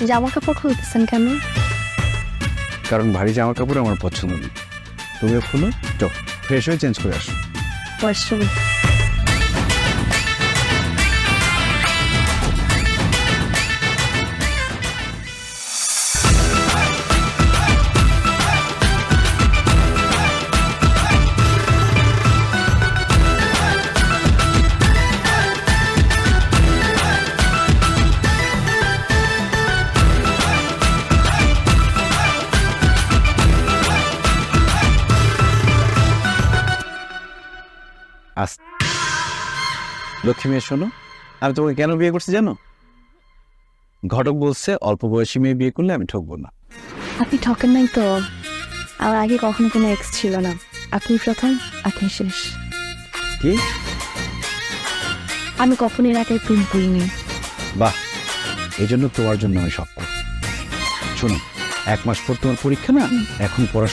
জামা কাপড় খুলতেছেন কেন? কারণ ভারী জামা কাপড় আমার পছন্দ নেই। তুমিও খুলো, চল ফ্রেশ হয়ে চেঞ্জ করে আসো। ওয়াশরুমে। আস লক্ষ্মী মেয়ে, শোনো, আমি তোমাকে কেন বিয়ে করছি জানো? ঘটক বলছে অল্প বয়সী মেয়ে বিয়ে করলে আমি ঠকবো না। আপনি ঠকেন নাই তো? আমার আগে কখনো কোনো এক্স ছিল না, আপনি প্রথম, আপনি শেষ। কি? আমি কখনো এর আগে প্রেম করিনি। বাহ, এই জন্য তোমার জন্য আমি সব করব। শোনো, 1 মাস পর তোমার পরীক্ষা না, এখন পড়া